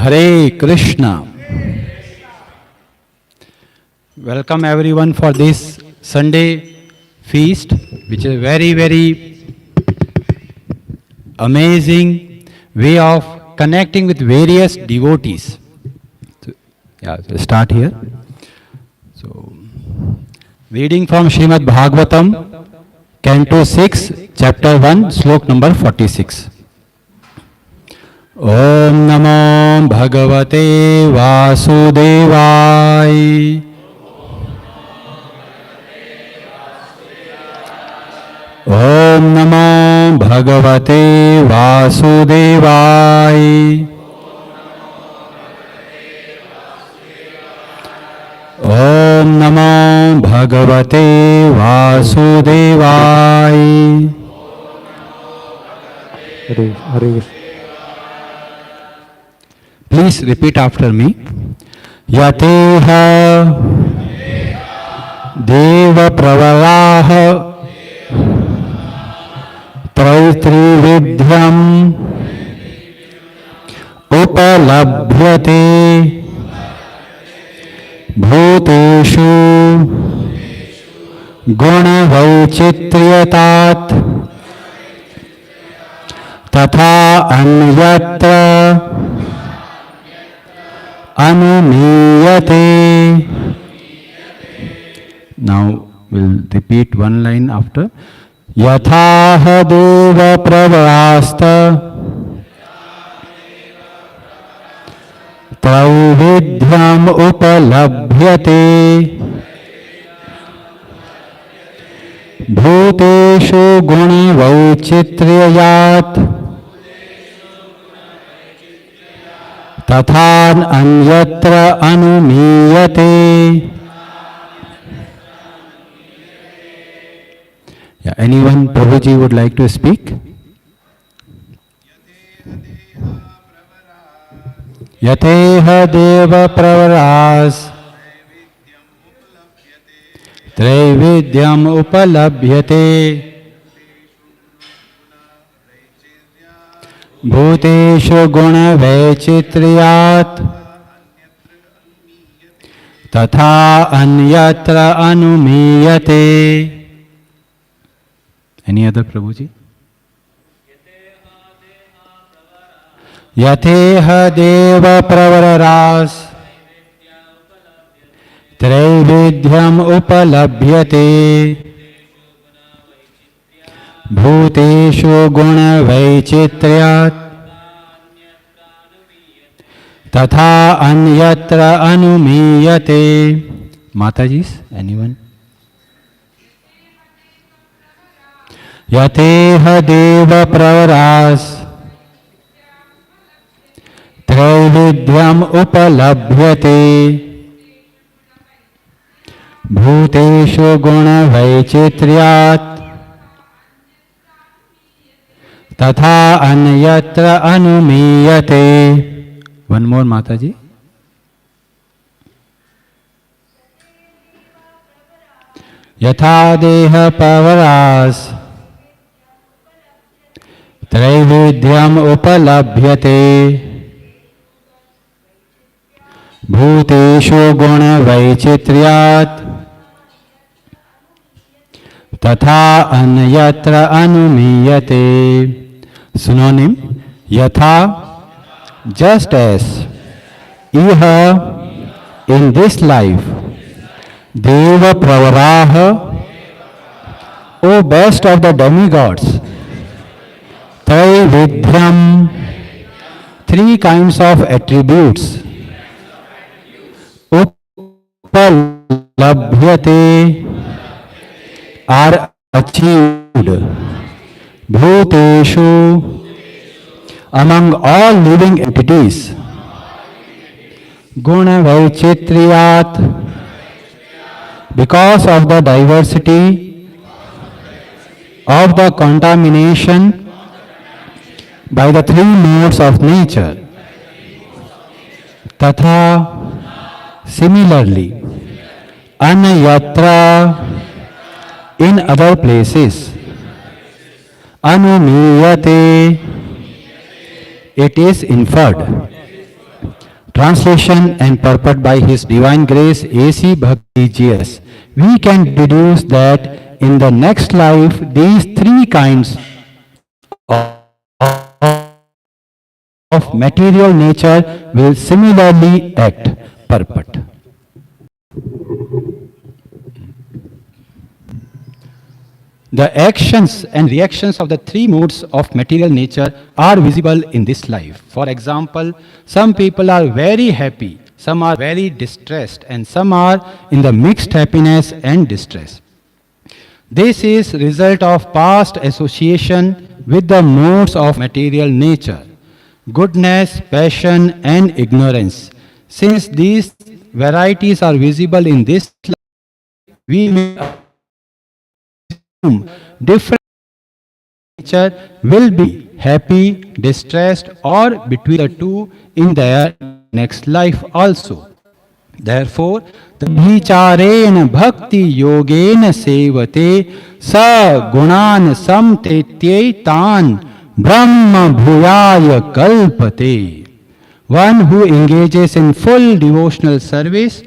Hare Krishna. Welcome everyone for this Sunday feast, which is a very, very amazing way of connecting with various devotees. So start here. So, reading from Srimad Bhagavatam, Canto 6, Chapter 1, Slok number 46. Om Namo Bhagavate Vasudevaya. Om Namo Bhagavate Vasudevaya. Om Namo Bhagavate Vasudevaya. Hare. Please repeat after me. Yateha Deva Pravaraha Traitrividyam Upalabhyate Bhuteshu Gunavaichitryatat Tatha Anyatra Anumiyate. Now we'll repeat one line after. Yatha deva pravarasta Traividyam upalabhyate Bhuteshu gunavaichitriyat Tathan anyatra anumiyate. Yeah, anyone, Prabhuji, would like to speak? Yateha deva pravaras Traividyam upalabhyate Bhuteshu guna vaichitriyat Tatha anyatra anumiyate. Any other, Prabhuji? Yateha deva pravararas Traividyam upalabhyate Bhuteshu guna vaichitriyat Tatha anyatra anumiyate. Matajis, anyone? Yateha deva pravaras Traividyam upalabhyate Bhuteshu guna vaichitriyat Tatha anyatra anumiyate. One more, Mataji. Yatha deha pavaras Traividyam upalabhyate Bhuteshu guna vaichitriyat Tatha anyatra anumiyate. Synonym. Yatha, just as. Iha, in this life. Deva pravaraha, O best of the demigods. Traividyam, three kinds of attributes. Upalabhyate, are achieved. Bhuteshu, among all living entities. Guna vaichitriyat, because of the diversity of the contamination by the three modes of nature. Tatha, similarly, anyatra, in other places. Anumiyate, it is inferred. Translation and purport by His Divine Grace A.C. Bhakti GS. We can deduce that in the next life, these three kinds of material nature will similarly act. Purport. The actions and reactions of the three modes of material nature are visible in this life. For example, some people are very happy, some are very distressed, and some are in the mixed happiness and distress. This is result of past association with the modes of material nature, goodness, passion, and ignorance. Since these varieties are visible in this life, we may different nature will be happy, distressed, or between the two in their next life also. Therefore, the vicharena bhakti yogena sevate sa gunan samtetye tan brahma bhuyaya kalpate. One who engages in full devotional service,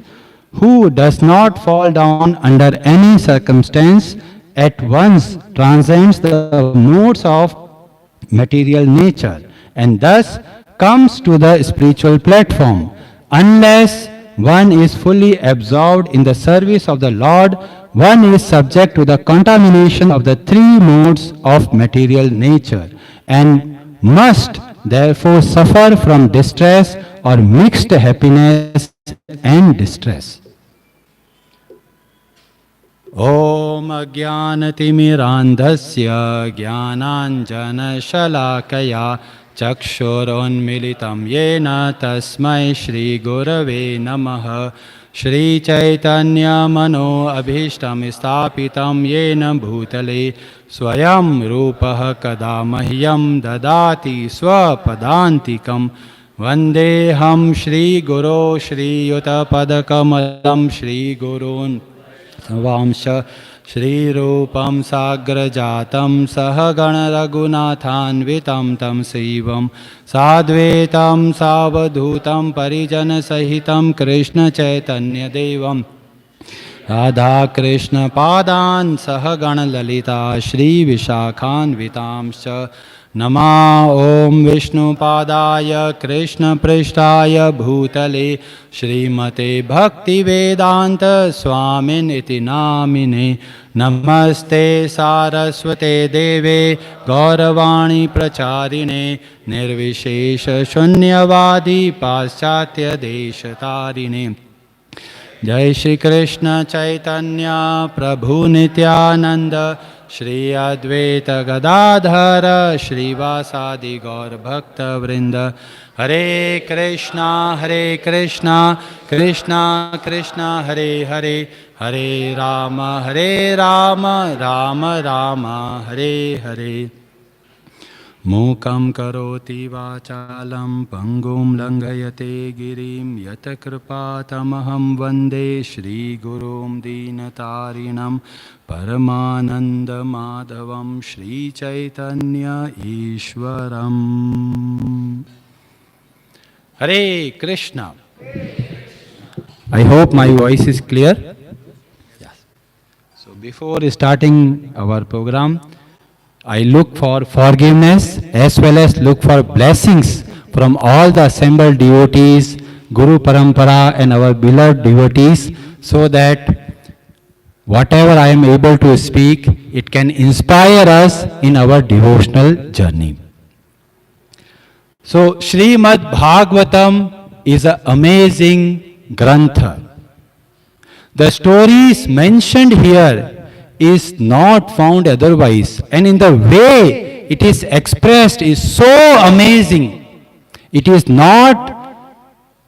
who does not fall down under any circumstance, at once transcends the modes of material nature and thus comes to the spiritual platform. Unless one is fully absorbed in the service of the Lord, one is subject to the contamination of the three modes of material nature and must therefore suffer from distress or mixed happiness and distress. Om Ajnanatimirandhasya Jnananjanashalakaya Chakshuronmilitam Yena Tasmai Shri Gurave Namaha. Shri Chaitanya Mano Abhishtam Stapitam Yena Bhutale Swayam Rupaha Kada Mahyam Dadati Swapadantikam Vandeham Shri Guru Shri Yuta Padakamalam Shri Gurun Vamsha Shri Rupam Sagrajatam Sahagana Raghunathanvitam Tam Sivam Sadvetam Savadhutam Parijana Sahitam Krishna Chaitanya Devam Radha Krishna Padan Sahagana Lalita Shri Vishakhan Vitamsha Nama Om Vishnu Padaya Krishna Prishtaya Bhutale Shrimate Bhakti Vedanta Swamin Iti Namine Namaste Saraswate Deve Gauravani Pracharine Nirvishesha Shunyavadi Paschatya Deshatarine. Jai Shri Krishna Chaitanya Prabhu Nityananda Shri Advaita Gadadhara Shri Vasadi Gaur Bhakta Vrinda. Hare Krishna Krishna Krishna Hare Hare Hare Rama Rama Rama Hare Hare. Mukam karoti vachalam pangum langhayate girim yata kripatamaham vande Shri Gurum Dinatarinam Paramananda Madhavam Shri Chaitanya Ishwaram. Hare Krishna. I hope my voice is clear. Yes. So before starting our program, I look for forgiveness as well as look for blessings from all the assembled devotees, Guru Parampara and our beloved devotees, so that whatever I am able to speak, it can inspire us in our devotional journey. So Srimad Bhagavatam is an amazing grantha. The stories mentioned here is not found otherwise, and in the way it is expressed is so amazing. It is not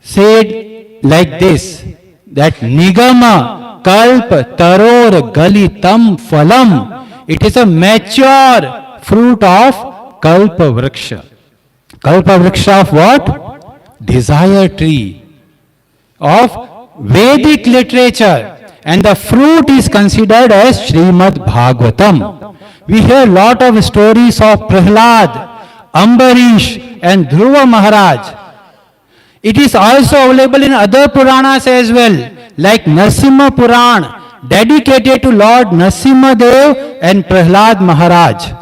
said like this, that Nigama Kalpa Taror Galitam Phalam. It is a mature fruit of Kalpa Vriksha. Kalpa Vriksha of what? Desire tree of Vedic literature. And the fruit is considered as Srimad Bhagavatam. We hear a lot of stories of Prahlad, Ambarish and Dhruva Maharaj. It is also available in other Puranas as well, like Narsimha Puran, dedicated to Lord Narsimha Dev and Prahlad Maharaj.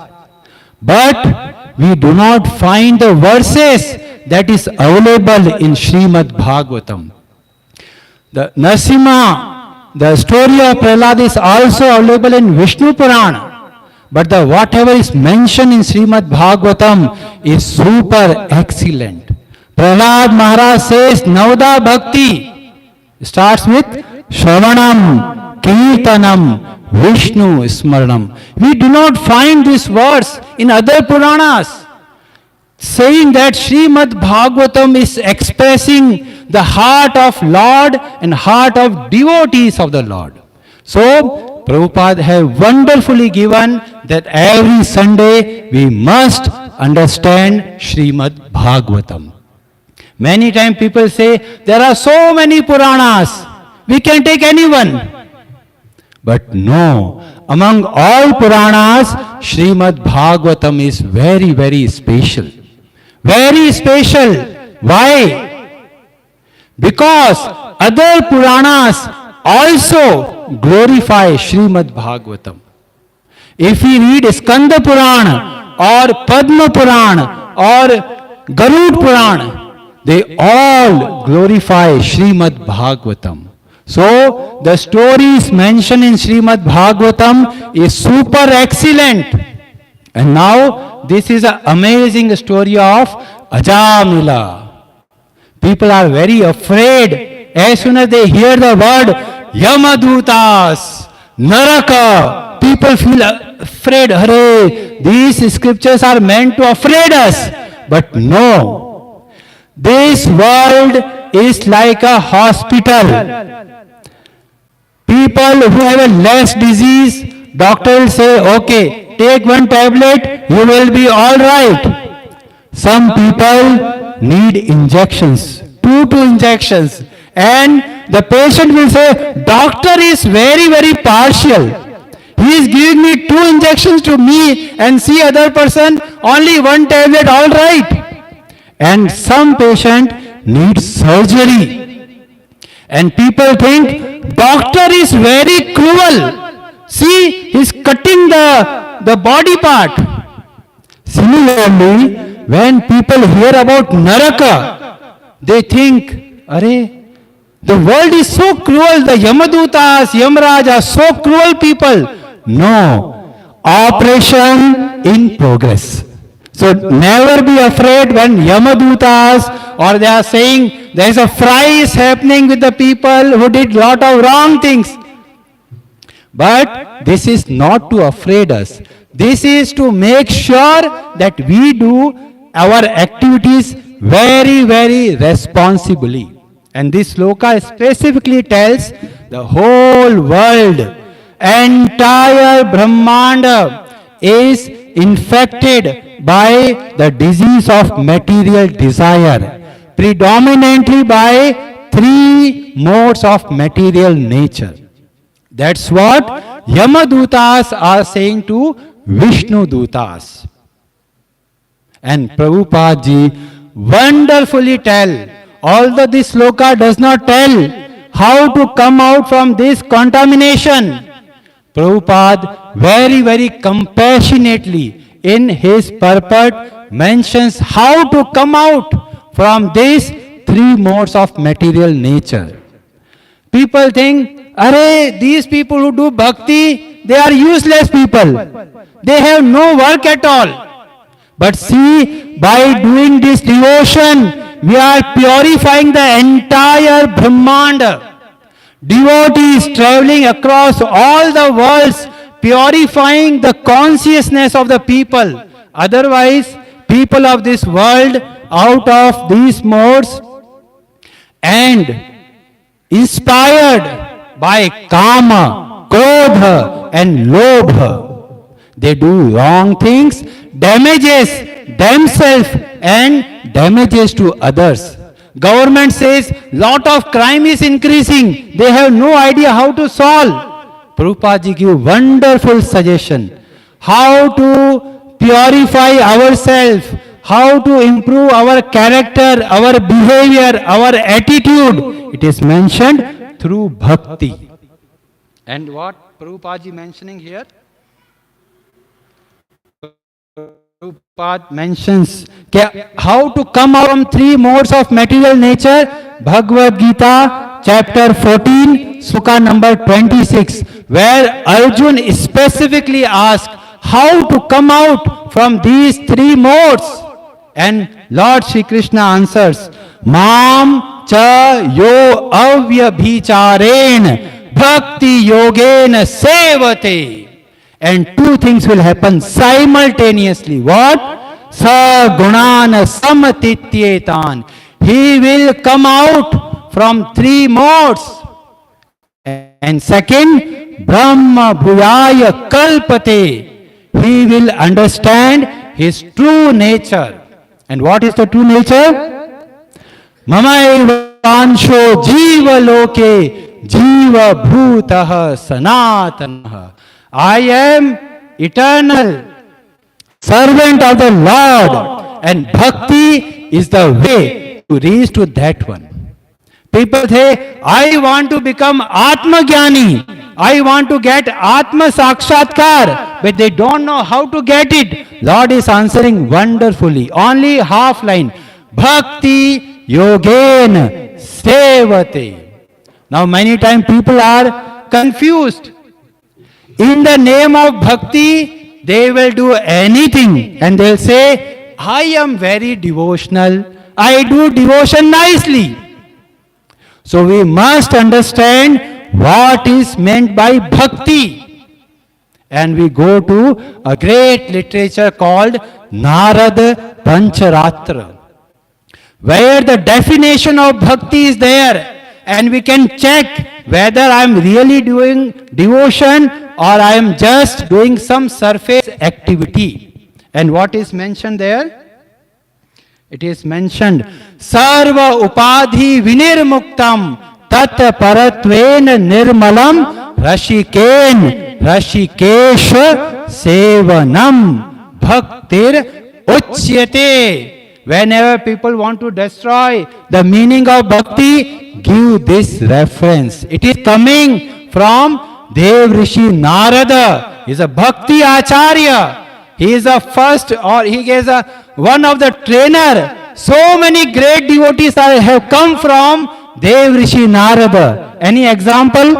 But we do not find the verses that is available in Srimad Bhagavatam. The Narsimha, the story of Prahlad is also available in Vishnu Purana. But the whatever is mentioned in Srimad Bhagavatam is super excellent. Prahlad Maharaj says Navada Bhakti starts with Shravanam, Kirtanam, Vishnu Smaranam. We do not find this verse in other Puranas saying that Srimad Bhagavatam is expressing the heart of Lord and heart of devotees of the Lord. So, Prabhupada have wonderfully given that every Sunday we must understand Srimad Bhagavatam. Many times people say, there are so many Puranas, we can take anyone. But no, among all Puranas, Srimad Bhagavatam is very, very special. Very special. Why? Because other Puranas also glorify Srimad Bhagavatam. If we read Skanda Purana or Padma Purana or Garud Purana, they all glorify Srimad Bhagavatam. So, the stories mentioned in Srimad Bhagavatam is super excellent. And now, this is an amazing story of Ajamila. People are very afraid as soon as they hear the word Yamadutas, Naraka. People feel afraid. Hare, these scriptures are meant to afraid us. But no. This world is like a hospital. People who have a less disease, doctor will say, okay, take one tablet, you will be all right. Some people need injections, two injections. And the patient will say, doctor is very, very partial. He is giving me 2 injections to me and see other person, only one tablet, all right. And some patient needs surgery. And people think, doctor is very cruel. See, he is cutting the body part. Similarly, when people hear about Naraka, they think, Arey, the world is so cruel, the Yamadutas, Yamraj are so cruel people. No, operation in progress. So never be afraid when Yamadutas or they are saying there is a fry is happening with the people who did lot of wrong things. But this is not to afraid us. This is to make sure that we do our activities very, very responsibly. And this sloka specifically tells the whole world, entire Brahmanda is infected by the disease of material desire, predominantly by 3 modes of material nature. That's what Yamadutas are saying to Vishnu Dutas. And Prabhupada ji wonderfully tell, although this sloka does not tell how to come out from this contamination, Prabhupada very, very compassionately in his purport mentions how to come out from these 3 modes of material nature. People think, Arey, these people who do bhakti, they are useless people. They have no work at all. But see, by doing this devotion, we are purifying the entire Brahmanda. Devotees traveling across all the worlds, purifying the consciousness of the people. Otherwise, people of this world, out of these modes, and inspired by kama, krodha and lobha, they do wrong things, damages themselves and damages to others. Government says lot of crime is increasing. They have no idea how to solve. Prabhupada ji give wonderful suggestion. How to purify ourselves, how to improve our character, our behavior, our attitude. It is mentioned through bhakti. And what Prabhupada ji mentioning here? Prabhupada mentions how to come out from three modes of material nature. Bhagavad Gita, chapter 14, Sloka number 26, where Arjun specifically asks how to come out from these three modes. And Lord Shri Krishna answers, Mam cha yo avyabhicharen bhakti yogena sevate. And two things will happen simultaneously. What? Sa gunana samatityetan. He will come out from three modes. And second, Brahma bhuyaya kalpate. He will understand his true nature. And what is the true nature? Mama vansho jiva loke jiva bhutah sanatanaha. I am eternal, servant of the Lord, and bhakti is the way to reach to that one. People say, I want to become Atma Jnani, I want to get Atma Sakshatkar, but they don't know how to get it. Lord is answering wonderfully, only half line. Bhakti Yogen Sevate. Now many times people are confused. In the name of bhakti, they will do anything and they'll say, I am very devotional, I do devotion nicely. So we must understand what is meant by bhakti. And we go to a great literature called Narada Pancharatra, where the definition of bhakti is there. And we can check whether I am really doing devotion or I am just doing some surface activity. And what is mentioned there? It is mentioned, Sarva upadhi vinirmuktam tat paratven nirmalam rashikesh sevanam bhaktir uchyate. Whenever people want to destroy the meaning of bhakti, give this reference. It is coming from Dev Rishi Narada. He is a bhakti acharya. He is the first, or he is one of the trainer. So many great devotees have come from Dev Rishi Narada. Any example?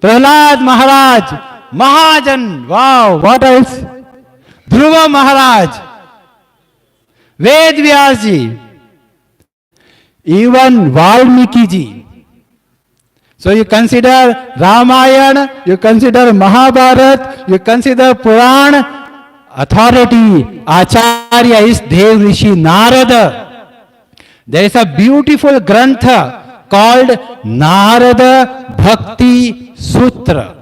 Prahlad Maharaj, Mahajan. Wow, what else? Dhruva Maharaj, Ved Vyas ji, even Valmiki ji. So you consider Ramayana, you consider Mahabharata, you consider Purana, authority, Acharya is Dev Rishi Narada. There is a beautiful grantha called Narada Bhakti Sutra.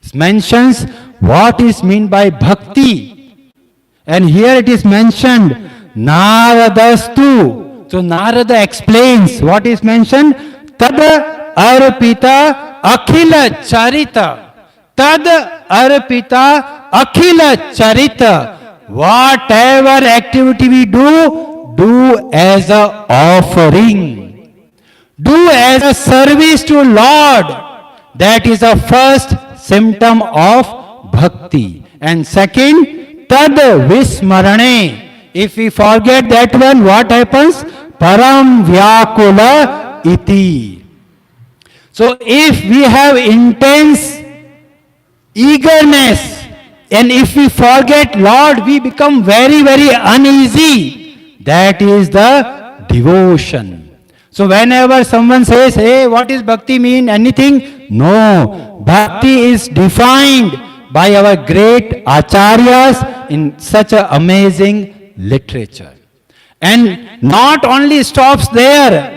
It mentions what is meant by bhakti. And here it is mentioned, Naradastu. So Narada explains what is mentioned, Tad arpita akhila charita. Tad arpita akhila charita. Whatever activity we do as a offering. Do as a service to Lord. That is the first symptom of bhakti. And second, tad vismarane. If we forget that one, what happens? Param vyakula iti. So if we have intense eagerness and if we forget Lord, we become very, very uneasy. That is the devotion. So whenever someone says, hey, what is bhakti mean? Anything? No. Bhakti is defined by our great acharyas in such an amazing literature. And not only stops there.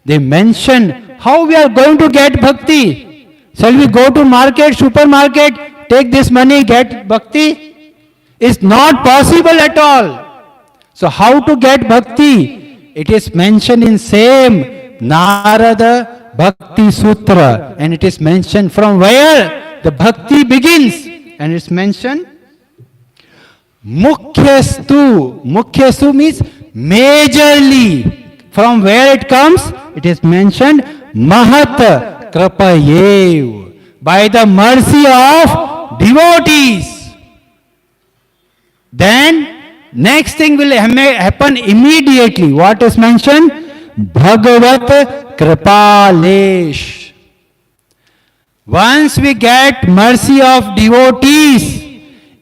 They mention how we are going to get bhakti. Shall we go to market, supermarket, take this money, get bhakti? It's not possible at all. So how to get bhakti? It is mentioned in same Narada Bhakti Sutra. And it is mentioned from where the bhakti begins. And it's mentioned, Mukhyastu. Mukhyastu means majorly. From where it comes? It is mentioned Mahat Kripayev. By the mercy of devotees. Then next thing will happen immediately. What is mentioned? Bhagavat Kripalesh. Once we get mercy of devotees,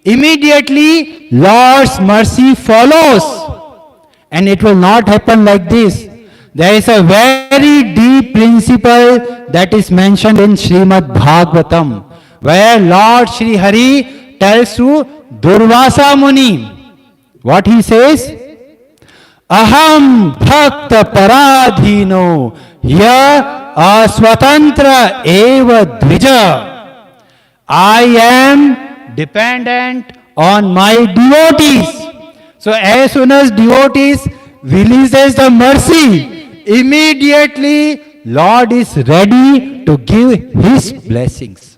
immediately Lord's mercy follows. And it will not happen like this. There is a very deep principle that is mentioned in Srimad Bhagavatam, where Lord Shri Hari tells to Durvasa Muni. What he says? Aham bhakta paradhino ya aswatantra eva dvija. I am dependent on my devotees. So as soon as devotees releases the mercy, immediately Lord is ready to give His blessings.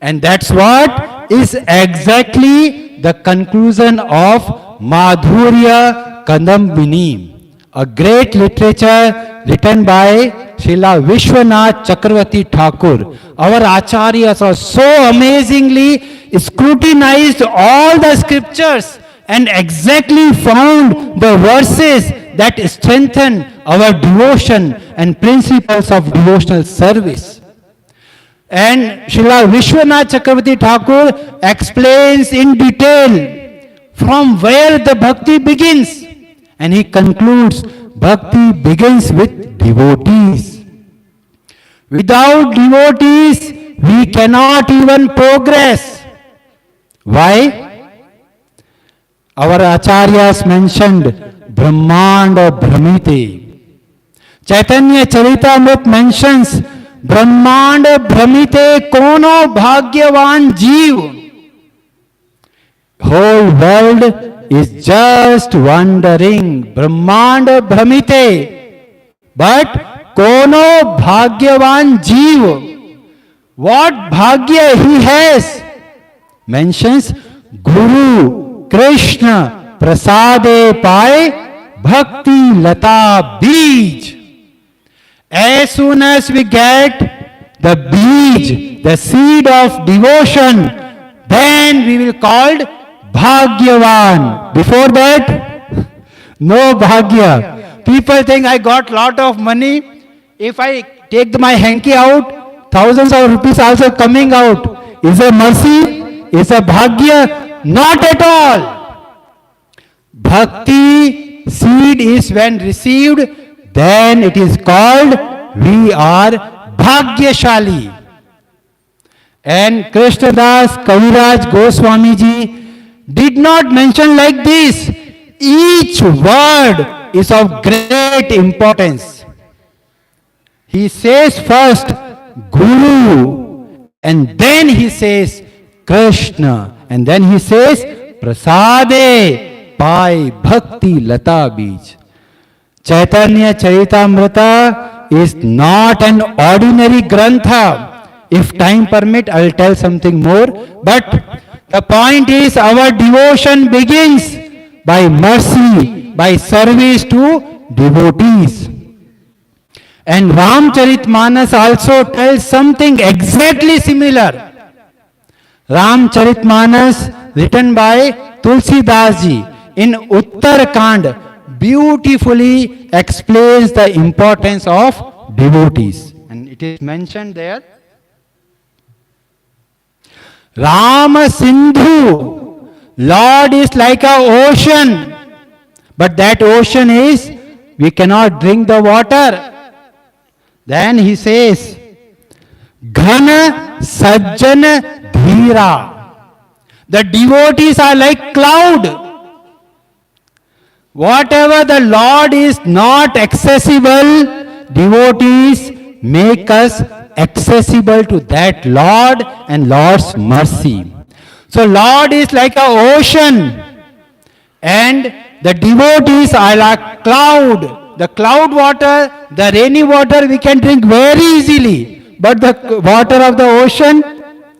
And that's what is exactly the conclusion of Madhurya Kadambini, a great literature written by Srila Vishwanath Chakravarti Thakur. Our acharyas are so amazingly scrutinized all the scriptures and exactly found the verses that strengthen our devotion and principles of devotional service. And Srila Vishwanath Chakravarti Thakur explains in detail from where the bhakti begins. And he concludes, bhakti begins with devotees. Without devotees, we cannot even progress. Why? Our acharyas mentioned Brahmanda Brahmite. Chaitanya Charitamrita mentions Brahmanda Brahmite kono bhagyavan jeev. Whole world is just wandering. Brahmanda Brahmite. But kono bhagyavan jeev. What bhagya he has? Mentions Guru Krishna prasade paye bhakti lata bij. As soon as we get the bij, the seed of devotion, then we will called Bhagyavan. Before that, no Bhagya. People think I got lot of money. If I take my hanky out, thousands of rupees also coming out. Is a mercy? Is a Bhagya? Not at all. Bhakti seed is when received, then it is called we are Bhagyashali. And Krishnadas Kaviraj Goswami ji did not mention like this. Each word is of great importance. He says first Guru, and then he says Krishna. And then he says, Prasade Pai Bhakti Lata Bij. Chaitanya Charitamrita is not an ordinary grantha. If time permit, I will tell something more. But the point is, our devotion begins by mercy, by service to devotees. And Ramcharitmanas also tells something exactly similar. Ramcharitmanas, written by Tulsidas ji in Uttarakand, beautifully explains the importance of devotees. And it is mentioned there. Rama Sindhu, Lord is like an ocean, but that ocean is, we cannot drink the water. Then he says, Ghana Sajjana Dhira. The devotees are like cloud. Whatever the Lord is not accessible, devotees make us accessible to that Lord and Lord's mercy. So Lord is like an ocean and the devotees are like cloud. The cloud water, the rainy water we can drink very easily, but the water of the ocean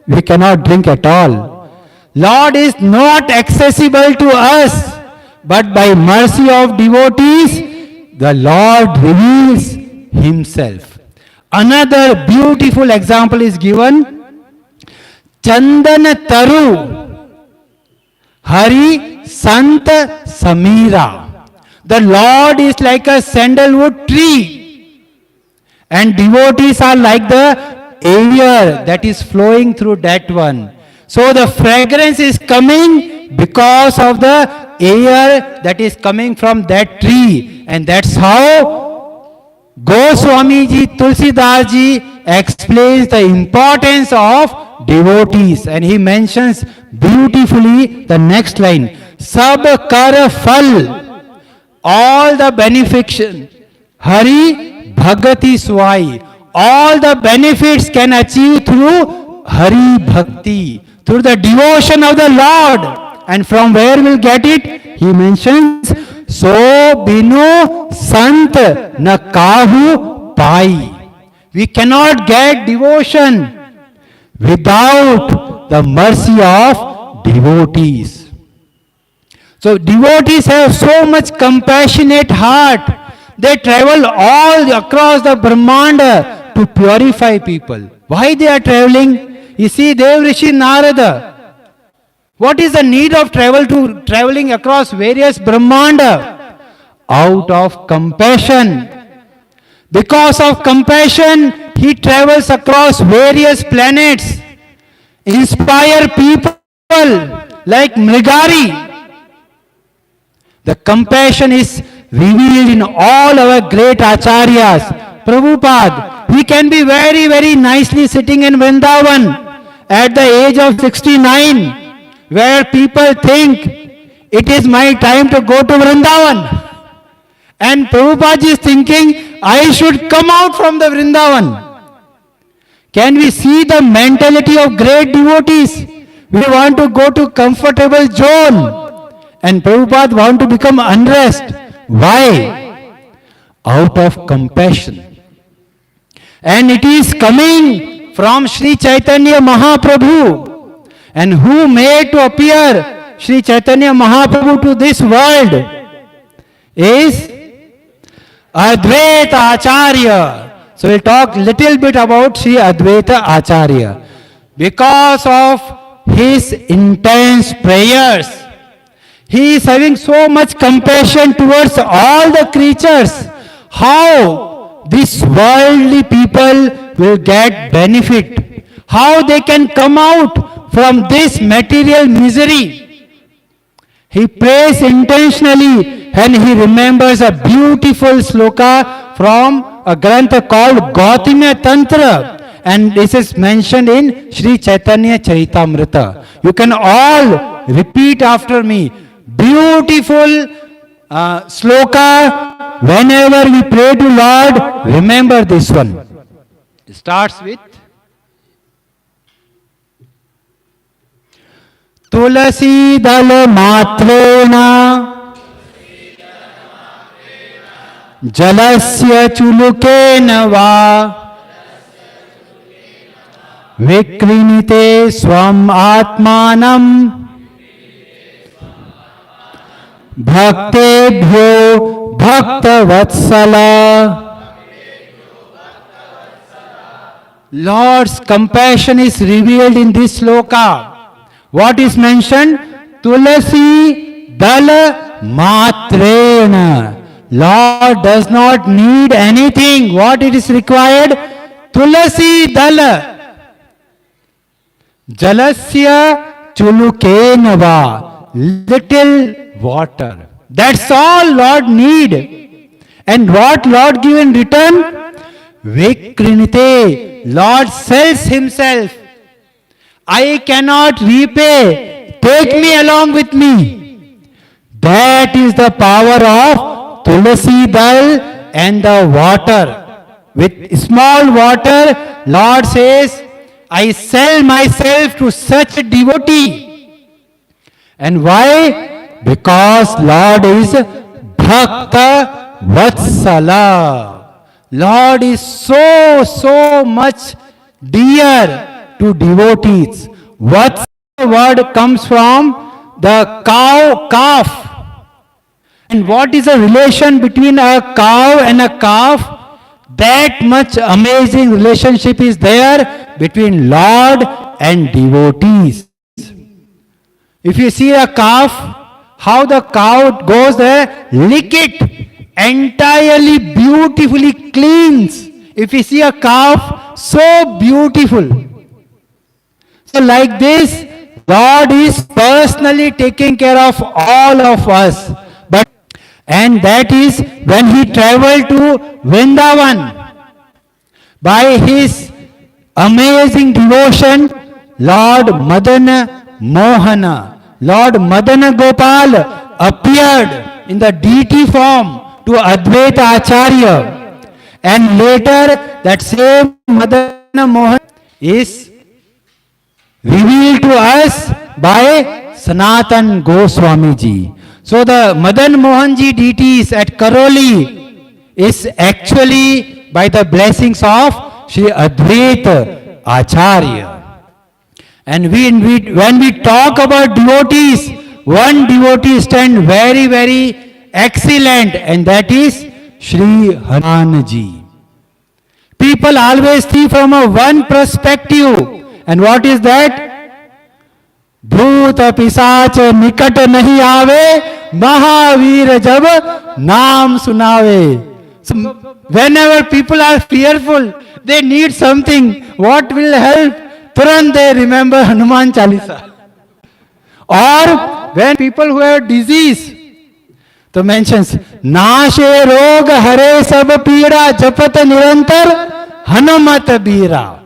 we cannot drink at all. Lord is not accessible to us, but by mercy of devotees, the Lord reveals Himself. Another beautiful example is given. Chandana Taru Hari Sant Samira. The Lord is like a sandalwood tree, and devotees are like the air that is flowing through that one. So the fragrance is coming because of the air that is coming from that tree. And that's how Goswami ji, Tulsidas ji explains the importance of devotees. And he mentions beautifully the next line. Sab kar phal, all the benefiction, Hari Bhagati Swai, all the benefits can achieve through Hari Bhakti, through the devotion of the Lord. And from where we'll get it? He mentions, So binu sant na kahu pai. We cannot get devotion without the mercy of devotees. So devotees have so much compassionate heart. They travel all across the Brahmanda to purify people. Why they are traveling? You see, Dev Rishi Narada. What is the need of traveling across various Brahmanda? Out of compassion. Because of compassion, he travels across various planets. Inspire people like Mrigari. The compassion is revealed in all our great acharyas. Prabhupada, he can be very, very nicely sitting in Vrindavan at the age of 69, where people think it is my time to go to Vrindavan. And Prabhupada is thinking, I should come out from the Vrindavan. Can we see the mentality of great devotees? We want to go to comfortable zone. And Prabhupada want to become unrest. Why? Out of compassion. And it is coming from Sri Chaitanya Mahaprabhu. And who made to appear Sri Chaitanya Mahaprabhu to this world is Advaita Acharya. So we'll talk little bit about Sri Advaita Acharya. Because of his intense prayers, he is having so much compassion towards all the creatures. How these worldly people will get benefit. How they can come out from this material misery. He prays intentionally and he remembers a beautiful sloka from a grantha called Gautamya Tantra. And this is mentioned in Sri Chaitanya Charitamrita. You can all repeat after me. Beautiful sloka. Whenever we pray to Lord, remember this one. It starts with Tulasi dal matrena jalasya chulukena va vikrinite swam atmanam bhaktebhyo bhakta vatsala. Lord's compassion is revealed in this sloka. What is mentioned? Tulasi dal matrena. Lord does not need anything. What it is required? Tulasi dal. Jalasya chulukenava. Little water. That's all Lord need. And what Lord give in return? Vikrinite. Lord sells himself. I cannot repay. Take me along with me. That is the power of Tulasi Dal and the water. With small water, Lord says, I sell myself to such a devotee. And why? Because Lord is Bhakta Vatsala. Lord is so much dear to devotees. Vatsala word comes from the cow, calf. And what is the relation between a cow and a calf? That much amazing relationship is there between Lord and devotees. If you see a calf, how the cow goes there, lick it, entirely beautifully cleans. If you see a calf, so beautiful. So like this, Lord is personally taking care of all of us. And that is when he traveled to Vrindavan. By his amazing devotion, Lord Madana Mohana, Lord Madana Gopal appeared in the deity form to Advaita Acharya. And later that same Madana Mohan is revealed to us by Sanatan Goswami ji. So the Madan Mohanji deities at Karoli is actually by the blessings of Sri Advaita Acharya. And when we talk about devotees, one devotee stands very, very excellent, and that is Sri Hanumanji. People always see from a one perspective. And what is that? भूत पिशाच निकट नहीं आवे, महावीर जब नाम सुनावे. So whenever people are fearful, they need something. What will help? Turant they remember Hanuman Chalisa. Or when people who have disease, तो mentions नाशे रोग हरे सब पीड़ा जपत निरंतर हनुमत बीरा.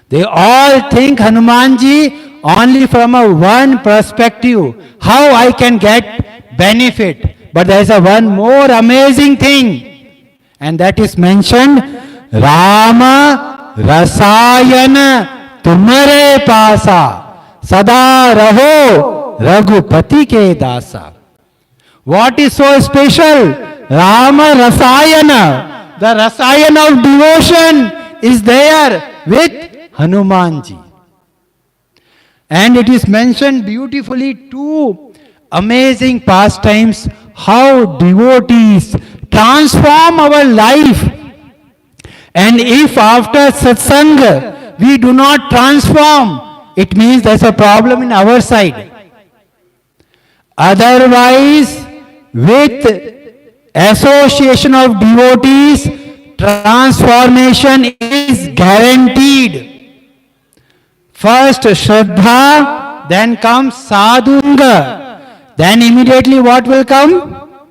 They all think Hanumanji only from a one perspective, how I can get benefit. But there is a one more amazing thing, and that is mentioned, Rama Rasayana Tumare Pasa Sada Raho Raghupati Ke Dasa. What is so special? Rama Rasayana, the Rasayana of devotion is there with Hanumanji. And it is mentioned beautifully two amazing pastimes, how devotees transform our life. And if after satsang we do not transform, it means there's a problem in our side. Otherwise, with association of devotees, transformation is guaranteed. First Shraddha, then comes Sadhunga. Then immediately what will come?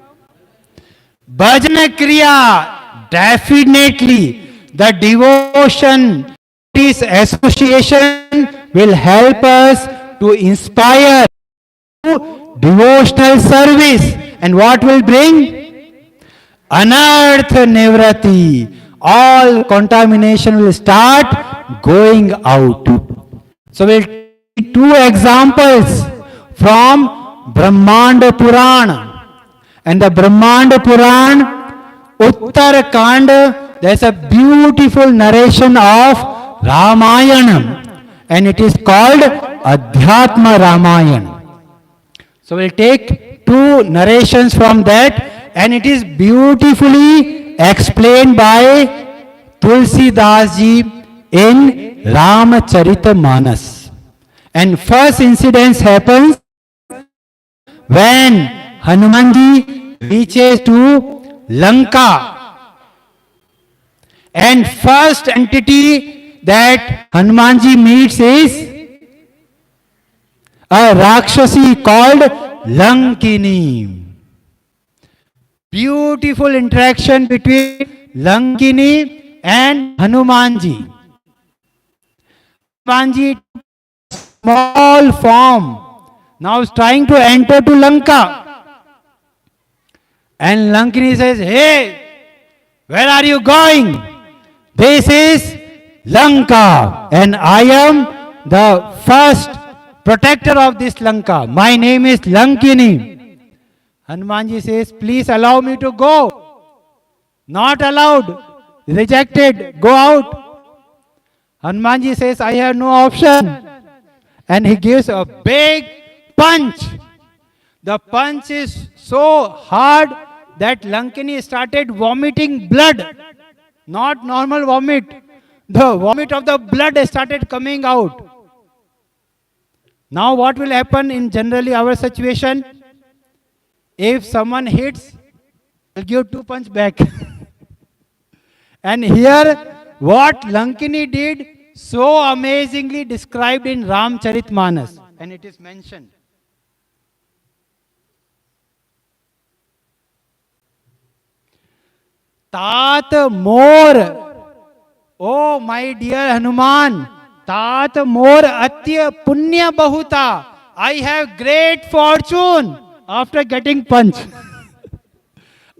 Bhajana Kriya. Definitely the devotion, this association will help us to inspire devotional service. And what will bring? Anartha Nivrati. All contamination will start going out. So we'll take two examples from Brahmanda Purana. And the Brahmanda Purana, Uttarakand, there's a beautiful narration of Ramayana. And it is called Adhyatma Ramayana. So we'll take two narrations from that, and it is beautifully explained by Tulsi Das ji in Ramacharita Manas. And first incident happens when Hanumanji reaches to Lanka. And first entity that Hanumanji meets is a Rakshasi called Lankini. Beautiful interaction between Lankini and Hanumanji. Hanumanji, small form, now is trying to enter to Lanka. And Lankini says, hey, where are you going? This is Lanka, and I am the first protector of this Lanka. My name is Lankini. Hanumanji says, please allow me to go. Not allowed. Rejected. Go out. Hanumanji says, I have no option. and he gives a big punch. The punch is so hard that Lankini started vomiting blood. Not normal vomit. The vomit of the blood started coming out. Now what will happen in generally our situation? If someone hits, I'll give 2 punch back. And here what Lankini did, so amazingly described in Ramcharitmanas. And it is mentioned. Tat more, oh my dear Hanuman, tat more atya punya bahuta. I have great fortune after getting punch.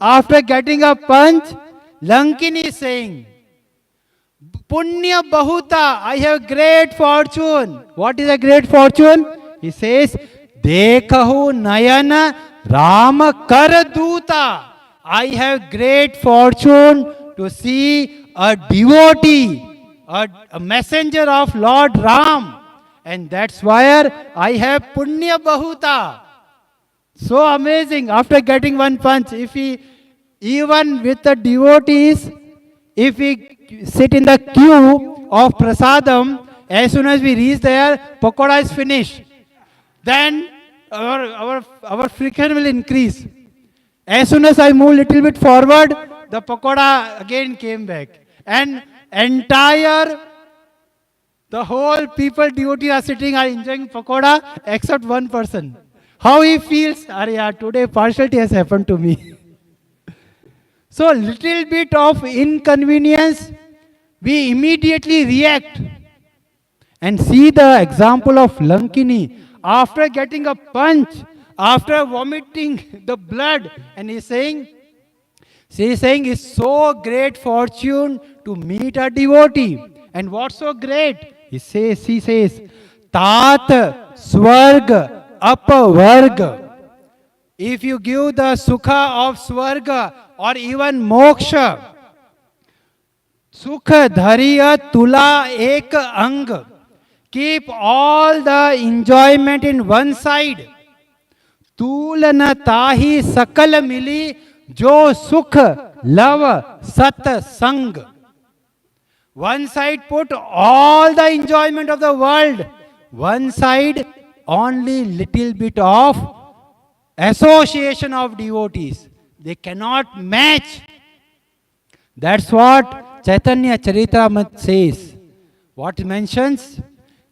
After getting a punch, Lankini is saying, punya bahuta, I have great fortune. What is a great fortune? He says, dekhahu nayana rama karaduta. I have great fortune to see a devotee, a messenger of Lord Ram. And that's why I have punya bahuta. So amazing. After getting one punch, if he, even with the devotees, if we sit in the queue of prasadam, as soon as we reach there, pakoda is finished. Then our friction will increase. As soon as I move little bit forward, the pakoda again came back. And the whole people, devotees are sitting, are enjoying pakoda, except one person. How he feels, Arya, today partiality has happened to me. So little bit of inconvenience, we immediately react. And see the example of Lankini. After getting a punch, after vomiting the blood, and she is saying, it's so great fortune to meet a devotee. And what's so great? She says, Tat Swarga Apavarga. If you give the Sukha of Swarga or even Moksha, Sukha Dhariya Tula Ek Ang. Keep all the enjoyment in one side. Tulana tahi sakal mili jo sukh lava sat sang. One side put all the enjoyment of the world. One side only little bit of association of devotees. They cannot match. That's what Chaitanya Charitamrita says. What it mentions?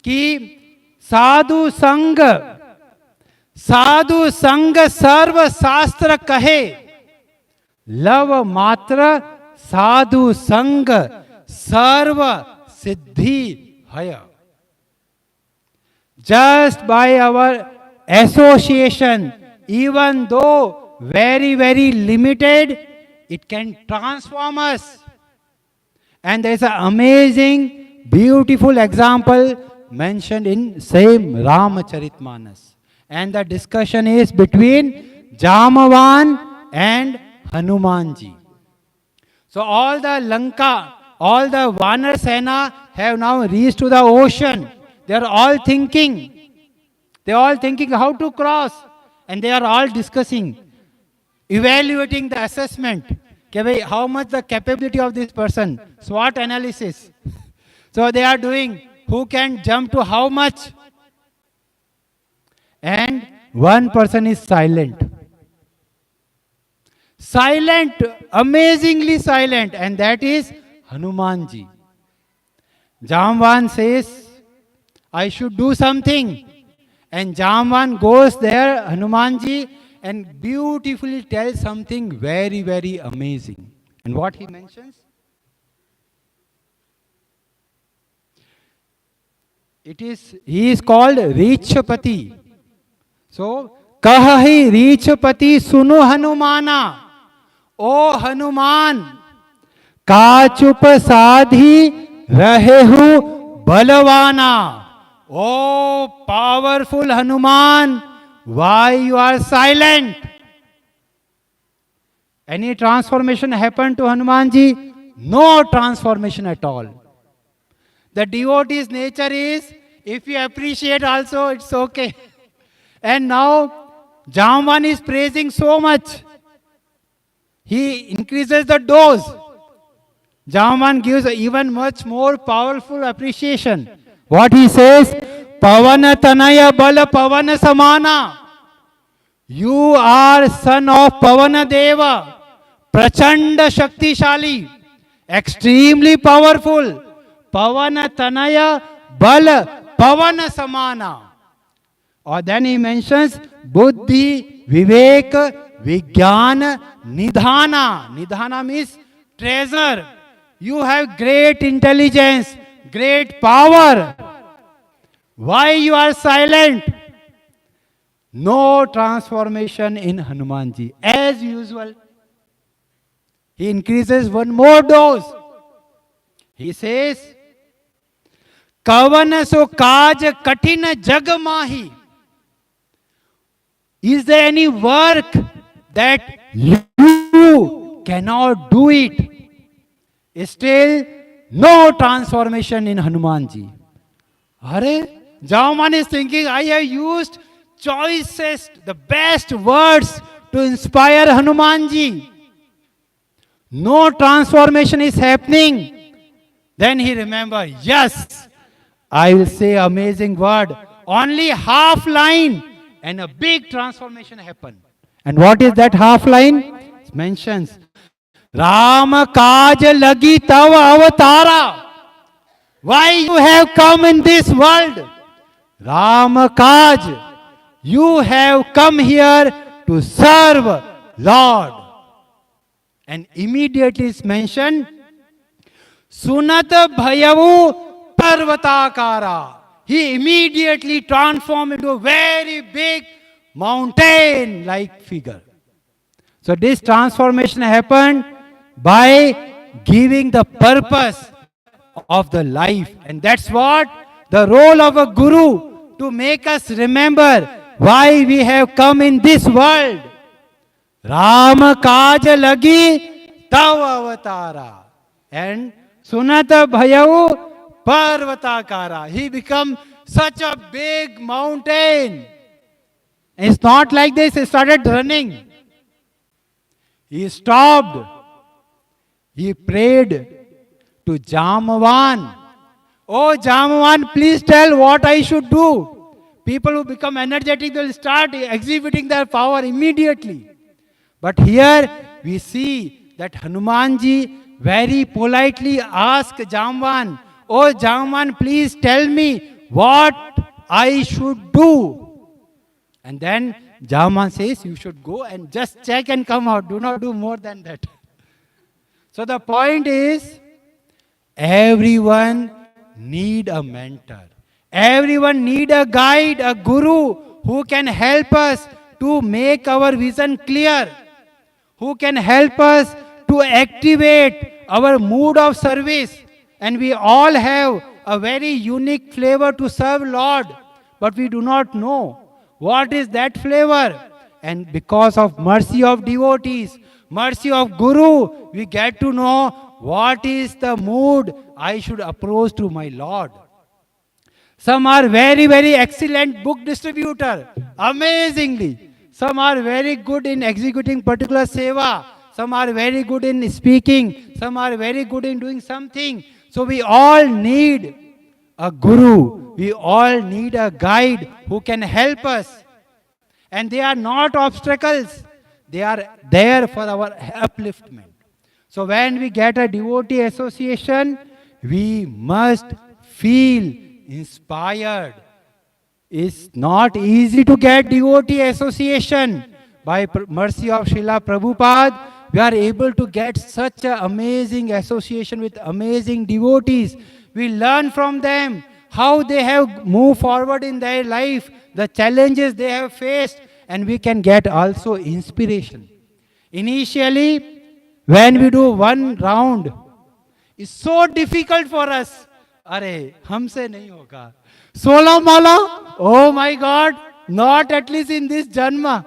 Ki sadhu sangha sarva sastra kahe. Lava matra sadhu sangha sarva siddhi haya. Just by our association, even though very, very limited, it can transform us. And there is an amazing, beautiful example mentioned in same Ramacharitmanas. And the discussion is between Jamavan and Hanumanji. So all the Lanka, all the Vanar Sena have now reached to the ocean. They are all thinking. They are all thinking how to cross. And they are all discussing, evaluating the assessment. How much the capability of this person. SWOT analysis. So they are doing who can jump to how much. And one person is silent. Silent, amazingly silent. And that is Hanumanji. Jamvan says, I should do something. And Jamvan goes there, Hanumanji, and beautifully tells something very, very amazing. And what he mentions? He is called Richapati. So, Kahahi Richapati Sunu Hanumana. O Hanuman, Kachup Sadhi Rahehu Balavana. Oh, powerful Hanuman, why you are silent? Any transformation happened to Hanumanji? No transformation at all. The devotee's nature is, If you appreciate also, it's okay. And now, Jamban is praising so much. He increases the dose. Jamban gives even much more powerful appreciation. What he says, Pavana Tanaya Bala Pavana Samana. You are son of Pavana Deva, Prachanda Shaktishali, extremely powerful. Pavana Tanaya Bala Pavana Samana. Or then he mentions Buddhi, Vivek, Vijnana, Nidhana. Nidhana means treasure. You have great intelligence, great power. Why you are silent? No transformation in Hanumanji. As usual, he increases one more dose. He says, Kavan so kaj katina jag mahi. Is there any work that you cannot do it? Still, no transformation in Hanumanji. Hare, Jaman is thinking, I have used choicest, the best words to inspire Hanumanji. No transformation is happening. Then he remembered, yes, I will say amazing word. Only half line and a big transformation happened. And what is that half line? It mentions, Rama kaj lagi tava avatara. Why you have come in this world? Rama kaj. You have come here to serve Lord. And immediately it's mentioned, Sunat bhayavu parvatakara. He immediately transformed into a very big mountain-like figure. So this transformation happened by giving the purpose of the life. And that's what the role of a guru, to make us remember why we have come in this world. Rama kaj lagi tav avatara. And Sunata bhayavu parvatakara. He become such a big mountain. And it's not like this, he started running. He stopped. He prayed to Jamvan. Oh Jamvan, please tell what I should do. People who become energetic, they will start exhibiting their power immediately. But here we see that Hanumanji very politely asked Jamvan, oh Jamvan, please tell me what I should do. And then Jamvan says, you should go and just check and come out. Do not do more than that. So the point is, everyone need a mentor. Everyone need a guide, a guru who can help us to make our vision clear, who can help us to activate our mood of service. And we all have a very unique flavor to serve Lord, but we do not know what is that flavor. And because of mercy of devotees, mercy of Guru, we get to know what is the mood I should approach to my Lord. Some are very, very excellent book distributor, amazingly. Some are very good in executing particular seva. Some are very good in speaking. Some are very good in doing something. So we all need a guru. We all need a guide who can help us. And they are not obstacles. They are there for our upliftment. So when we get a devotee association, we must feel inspired. It's not easy to get devotee association. By mercy of Srila Prabhupada, we are able to get such an amazing association with amazing devotees. We learn from them how they have moved forward in their life, the challenges they have faced, and we can get also inspiration. Initially, when we do one round, it's so difficult for us. Arey, humse nahi hoga. 16 mala? Oh my God, not at least in this janma.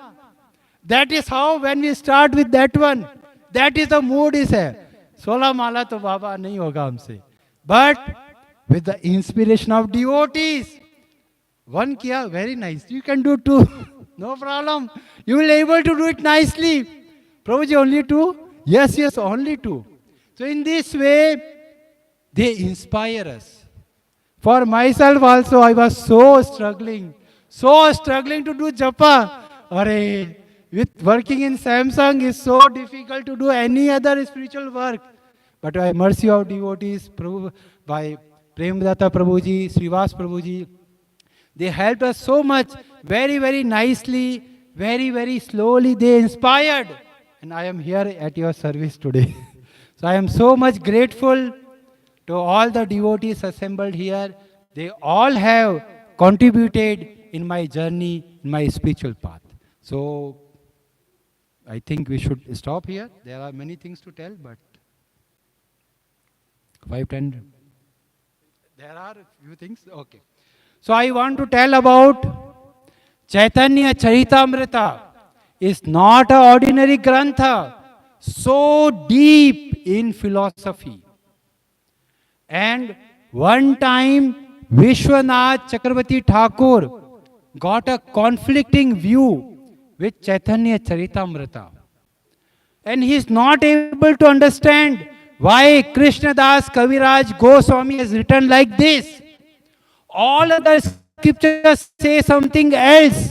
That is how when we start with that one, that is the mood is hai. 16 mala to Baba nahi hoga humse. But with the inspiration of devotees, One kiya, very nice. You can do two. No problem. You will able to do it nicely. Prabhuji, only two? Yes, yes, only two. So in this way, they inspire us. For myself also, I was so struggling to do japa. Arey, with working in Samsung is so difficult to do any other spiritual work. But by mercy of devotees, by Premdata Prabhuji, Srivas Prabhuji, they helped us so much, very, very nicely, very, very slowly. They inspired. And I am here at your service today. So I am so much grateful to all the devotees assembled here. They all have contributed in my journey, in my spiritual path. So I think we should stop here. There are many things to tell, but 5, 10. There are a few things. Okay. So I want to tell about Chaitanya Charitamrita. Is not an ordinary grantha, so deep in philosophy. And one time Vishwanath Chakravarti Thakur got a conflicting view with Chaitanya Charitamrita. And he is not able to understand why Krishnadas Kaviraj Goswami has written like this. All other scriptures say something else.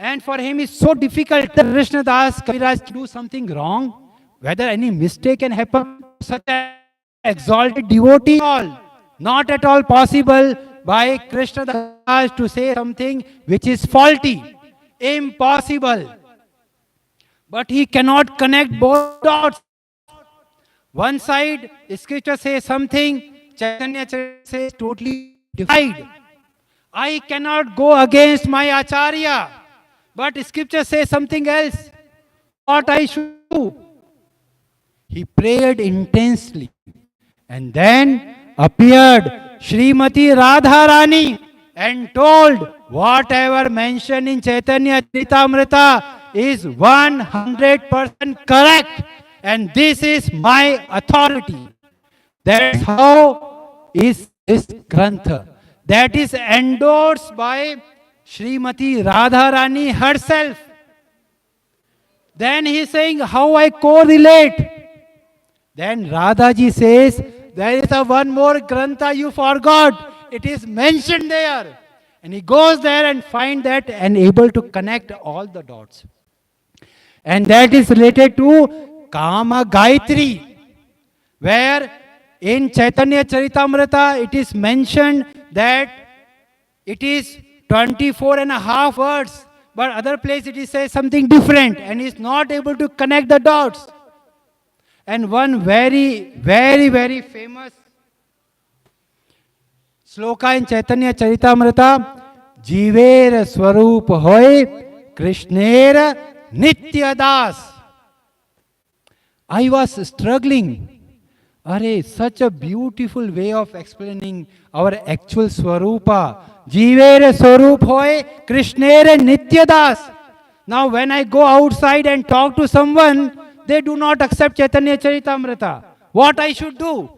And for him it's so difficult that Krishnadas Kaviraj to do something wrong, whether any mistake can happen, such an exalted devotee, all not at all possible by Krishnadas to say something which is faulty, impossible. But he cannot connect both dots. One side, scripture says something, Chaitanya says totally divide. I cannot go against my Acharya, but scripture says something else. What I should do? He prayed intensely. And then appeared Srimati Radharani and told whatever mentioned in Chaitanya Charitamrita is 100% correct. And this is my authority. That's how is this Grantha. That is endorsed by Srimati Radharani herself. Then he is saying how I correlate. Then Radhaji says, there is a one more Grantha you forgot. It is mentioned there. And he goes there and find that and able to connect all the dots. And that is related to Kama Gayatri, where in Chaitanya Charitamrita it is mentioned that it is 24 and a half words, but other place it is says something different and is not able to connect the dots. And one very, very, very famous Sloka in Chaitanya Charitamrita, Jiver Swarup Hoy Krishner Nitya Das. I was struggling. Arey, such a beautiful way of explaining our actual Swarupa. Jiver Swarup Hoy Krishner Nitya Das. Now when I go outside and talk to someone, they do not accept Chaitanya Charitamrita. What I should do?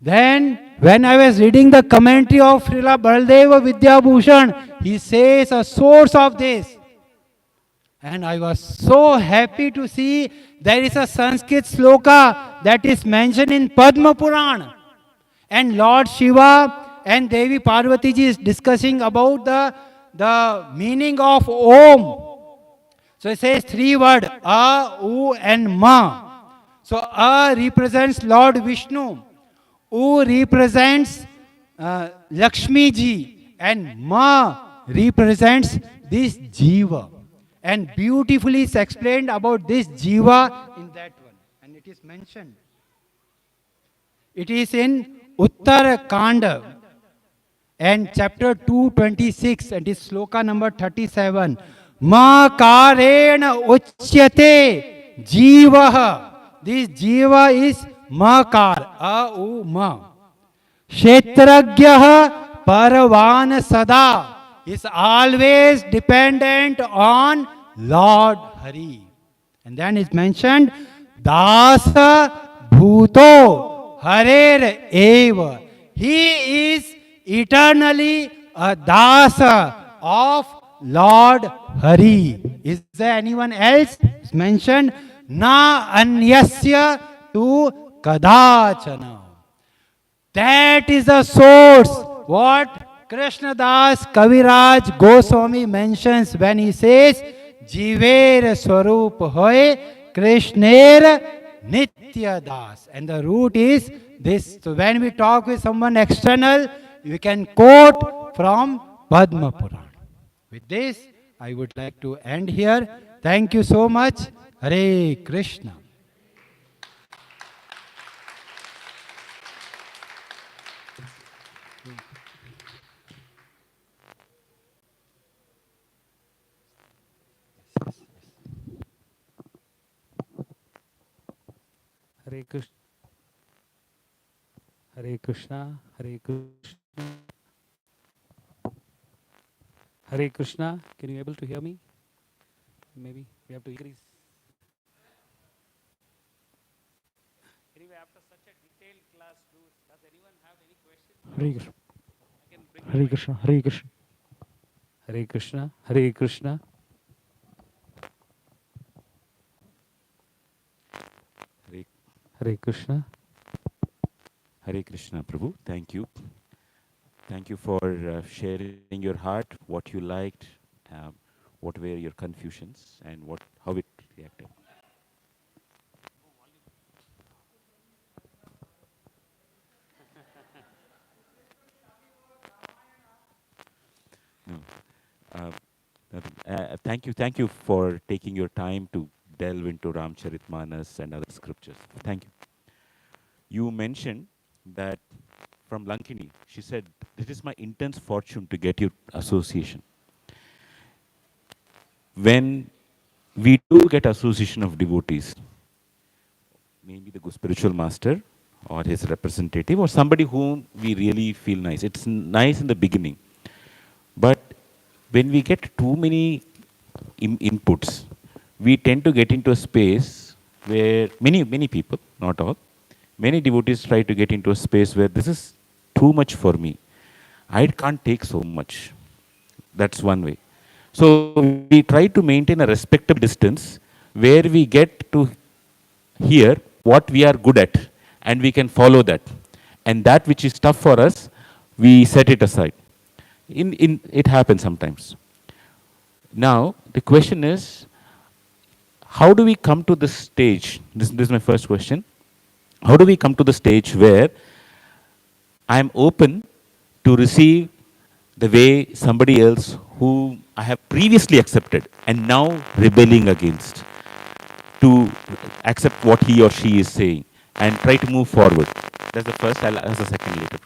Then, when I was reading the commentary of Srila Baldeva Vidyabhushan, he says a source of this. And I was so happy to see there is a Sanskrit sloka that is mentioned in Padma Purana. And Lord Shiva and Devi Parvati ji is discussing about the meaning of Om. So it says 3 words, A, U and Ma. So A represents Lord Vishnu. U represents Lakshmi ji. And Ma represents this Jiva. And beautifully is explained about this Jiva in that one. And it is mentioned. It is in Uttara Kanda and chapter 226 and is sloka number 37. Ma karena uchyate jivaha. This jiva is makar. A, U, ma. Kshetragyaha paravan sada. Is always dependent on Lord Hari. And then is mentioned, Dasa Bhuto Harer Eva. he is eternally a dasa of Lord Hari. Is there anyone else mentioned? Na anyasya tu kadachana. That is the source. What Krishna Das Kaviraj Goswami mentions when he says, Jiver Swarup Hoy Krishner Nitya Das. And the root is this. So when we talk with someone external, we can quote from Padma Puran. With this, I would like to end here. Thank you so much. Hare Krishna. Hare Krishna, Hare Krishna, Hare Krishna, Hare Krishna. Can you able to hear me? Maybe we have to increase. Anyway, after such a detailed class, does anyone have any questions? Hare Krishna, I can bring Hare Krishna, Hare Krishna, Hare Krishna, Hare Krishna. Hare Krishna. Hare Krishna, Prabhu. Thank you. Thank you for sharing your heart, what you liked, what were your confusions, and how it reacted. No. Thank you for taking your time to delve into Ramcharitmanas and other scriptures. Thank you. You mentioned that from Lankini, she said, "It is my intense fortune to get your association." When we do get association of devotees, maybe the spiritual master or his representative or somebody whom we really feel nice. It's nice in the beginning. But when we get too many inputs, we tend to get into a space where many people, not all, many devotees try to get into a space where this is too much for me. I can't take so much. That's one way. So we try to maintain a respectable distance where we get to hear what we are good at and we can follow that. And that which is tough for us, we set it aside. It happens sometimes. Now, the question is, how do we come to this stage? This is my first question. How do we come to the stage where I am open to receive the way somebody else who I have previously accepted and now rebelling against, to accept what he or she is saying and try to move forward? That's the first. I'll ask the second later.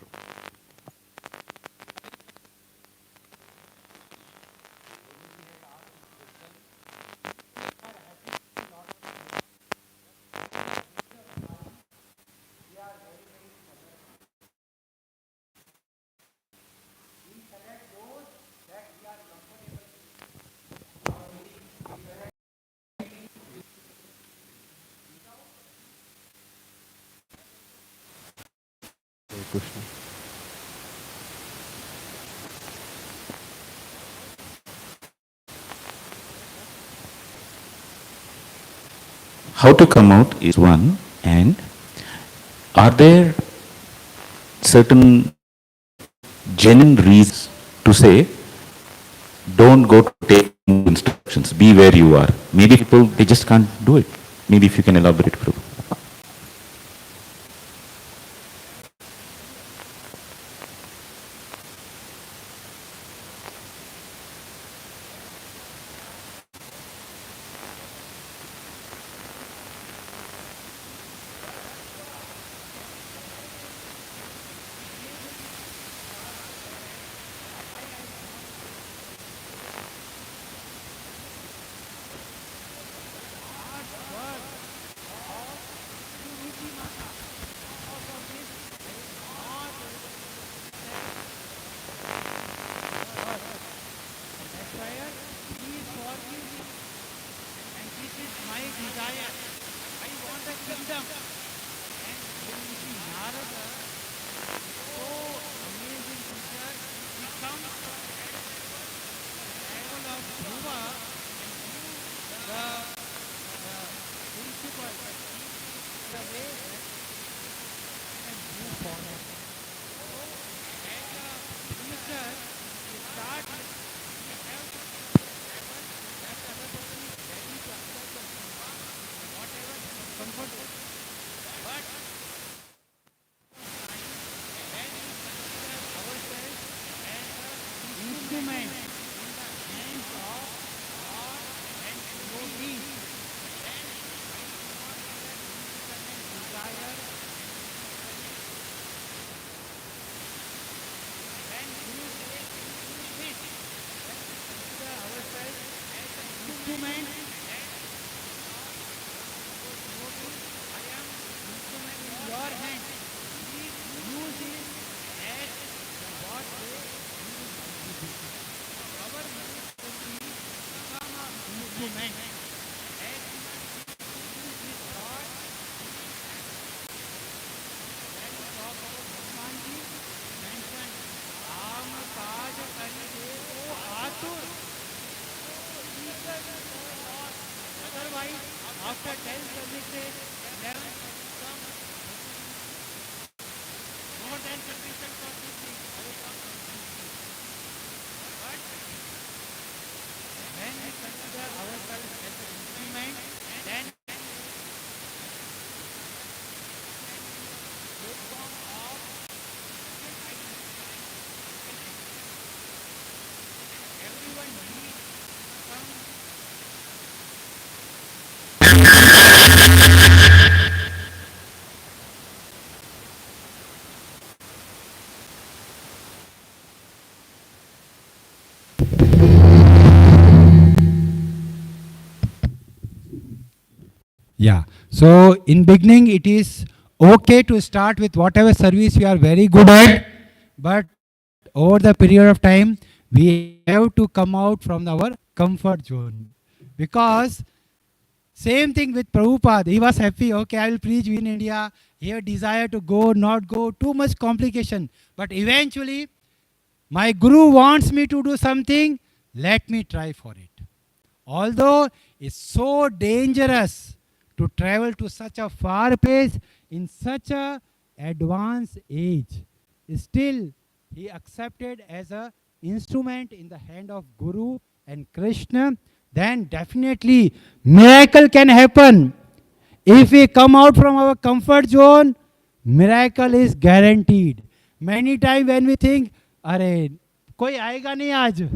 Hare Krishna. How to come out is one, and are there certain genuine reasons to say, don't go to take instructions, be where you are? Maybe people, they just can't do it. Maybe if you can elaborate, Prabhu. kingdom. And when you see Narada, so instrument in the hands of God and devotees, then I do not have an independent desire. When Guru says do this, then we consider ourselves as an instrument that I am instrument in your hand. Please use it as what way you use it. Our mood should be become an instrument. As this thought, when we talk about Hanumanji, he mentioned, Ram Kaj Kari Devo Atur. Otherwise, after 10 services, 11 some more than sufficient for teaching. But when we consider ourselves as an instrument, then platform of everyone needs some. Yeah. So in beginning, it is okay to start with whatever service we are very good at, but over the period of time, we have to come out from our comfort zone. Because same thing with Prabhupada. He was happy, okay, I will preach in India. He had desire to go, not go, too much complication. But eventually, my Guru wants me to do something, let me try for it. Although it's so dangerous to travel to such a far place in such a advanced age, still he accepted as a instrument in the hand of Guru and Krishna, then definitely miracle can happen. If we come out from our comfort zone, miracle is guaranteed. Many times when we think, अरे कोई आएगा नहीं आज,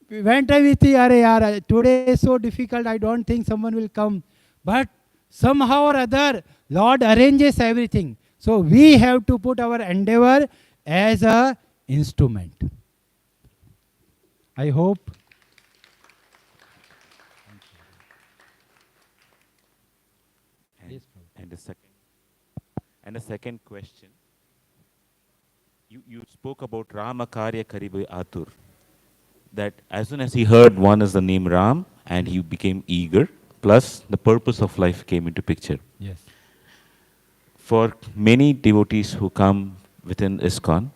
when time we think, अरे यार today is so difficult, I don't think someone will come. But somehow or other, Lord arranges everything. So we have to put our endeavor as a instrument. I hope. And the second question, you spoke about Ramakarya Karibu Atur, that as soon as he heard one is the name Ram, and he became eager, plus the purpose of life came into picture. Yes. For many devotees who come within Iskcon,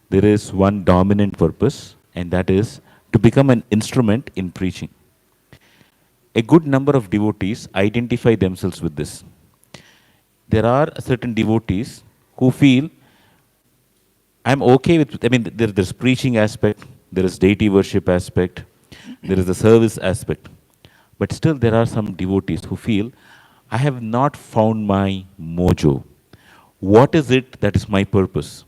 there is one dominant purpose, and that is to become an instrument in preaching. A good number of devotees identify themselves with this. There are certain devotees who feel, I'm okay with, there's preaching aspect, there is deity worship aspect, there is the service aspect. But still there are some devotees who feel, I have not found my mojo. What is it that is my purpose?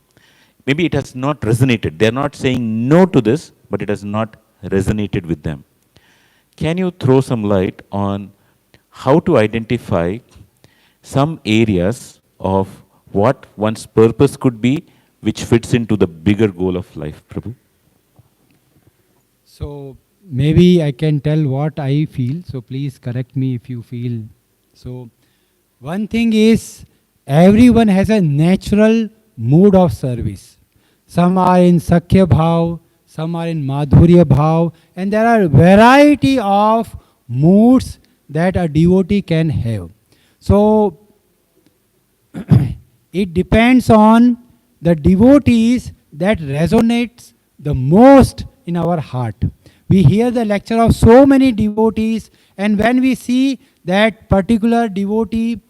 Maybe it has not resonated. They're not saying no to this, but it has not resonated with them. Can you throw some light on how to identify some areas of what one's purpose could be, which fits into the bigger goal of life, Prabhu? So maybe I can tell what I feel. So please correct me if you feel. So one thing is, everyone has a natural mood of service. Some are in Sakhya Bhav, some are in Madhurya Bhav, and there are variety of moods that a devotee can have. So it depends on the devotees that resonates the most in our heart. We hear the lecture of so many devotees, and when we see that particular devotee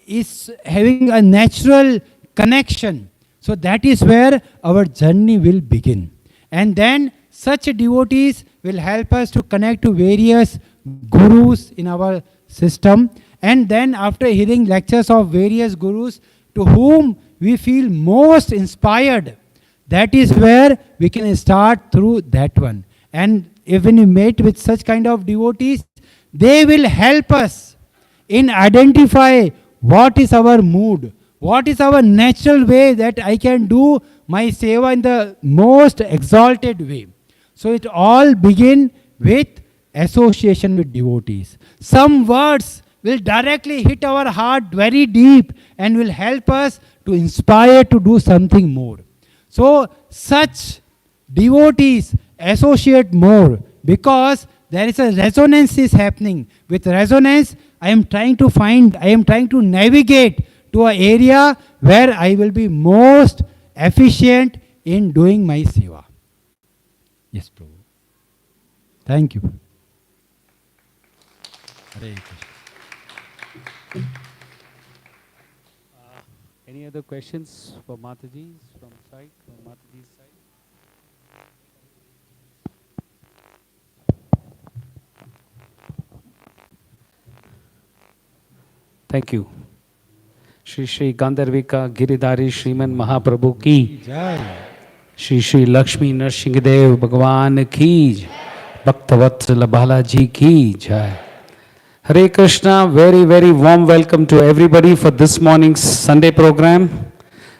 is having a natural connection, so that is where our journey will begin. And then such devotees will help us to connect to various gurus in our system. And then after hearing lectures of various gurus to whom we feel most inspired, That is where we can start through that one. And if when we meet with such kind of devotees, they will help us in identify what is our mood, what is our natural way that I can do my seva in the most exalted way. So it all begin with association with devotees. Some words will directly hit our heart very deep and will help us to inspire to do something more. So such devotees associate more because there is a resonance is happening. With resonance, I am trying to navigate to an area where I will be most efficient in doing my seva. Yes, Prabhu. Thank you. Hare Krishna. Any other questions for Mataji from Mataji's side? Thank you. Shri Shri Gandharvika Giridhari Shriman Mahaprabhu ki Jai. Shri Shri Lakshmi Narsingadev Bhagwan ki Jai. Bhaktavatsala Balaji ki Jai. Hare Krishna, very, very warm welcome to everybody for this morning's Sunday program.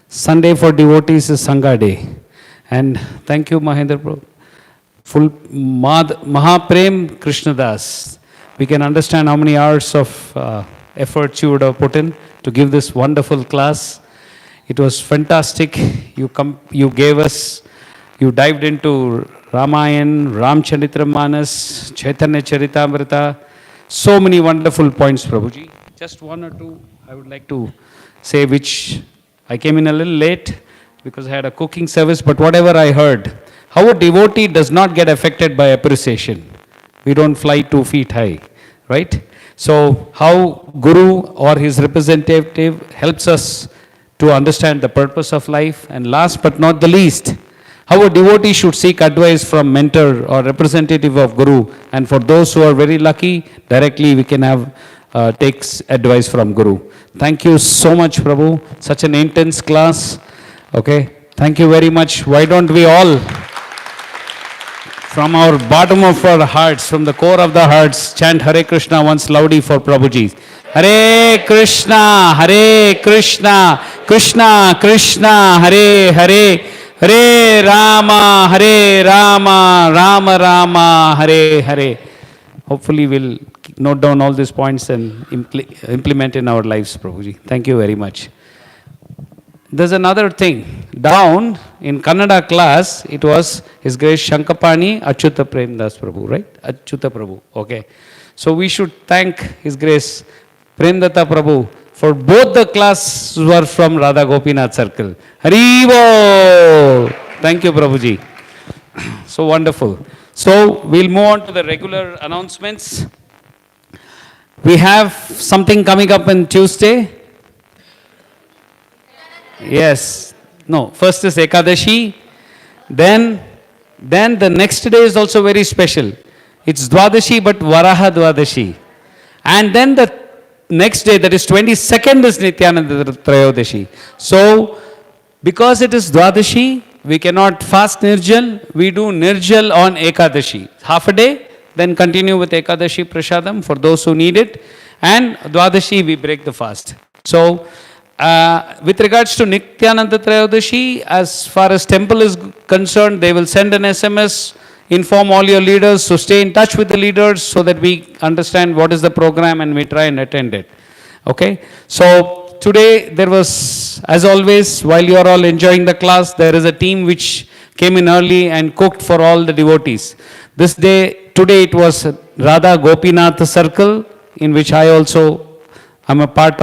Sunday for devotees is Sangha Day. And thank you, Mahendra Prabhu. Full Mahaprem Krishna Das. We can understand how many hours of effort you would have put in to give this wonderful class. It was fantastic. You gave us, you dived into Ramayan, Ramcharitra Chaitanya Charitamrita. So many wonderful points, Prabhuji. Just one or two I would like to say, which I came in a little late because I had a cooking service, but whatever I heard, how a devotee does not get affected by appreciation. We don't fly 2 feet high, right? So how Guru or his representative helps us to understand the purpose of life. And last but not the least, how a devotee should seek advice from mentor or representative of Guru. And for those who are very lucky, directly we can have takes advice from Guru. Thank you so much, Prabhu. Such an intense class. Okay. Thank you very much. Why don't we all, from our bottom of our hearts, from the core of the hearts, chant Hare Krishna once loudly for Prabhuji. Hare Krishna, Hare Krishna, Krishna Krishna, Hare Hare, Hare Rama, Rama Rama, Hare Hare. Hopefully we'll note down all these points and implement in our lives, Prabhuji. Thank you very much. There's another thing. Down in Kannada class, it was His Grace Shankapani Achyuta Prem Das Prabhu, right? Achyuta Prabhu, okay. So we should thank His Grace Premdatta Prabhu for both the classes were from Radha Gopinath Circle. Haribo! Thank you, Prabhuji. So wonderful. So we'll move on to the regular announcements. We have something coming up on Tuesday. Yes. No, first is Ekadashi. Then the next day is also very special. It's Dwadashi, but Varaha Dwadashi. And then the next day, that is 22nd, is Nityananda Trayodashi. So, because it is Dwadashi, we cannot fast Nirjal. We do Nirjal on Ekadashi. Half a day, then continue with Ekadashi Prasadam for those who need it. And Dwadashi, we break the fast. So, with regards to Nityananda Trayodashi, as far as temple is concerned, they will send an SMS, inform all your leaders, so stay in touch with the leaders so that we understand what is the program and we try and attend it. Okay? So, today there was, as always, while you are all enjoying the class, there is a team which came in early and cooked for all the devotees. Today it was Radha Gopinath Circle, in which I also am a part of.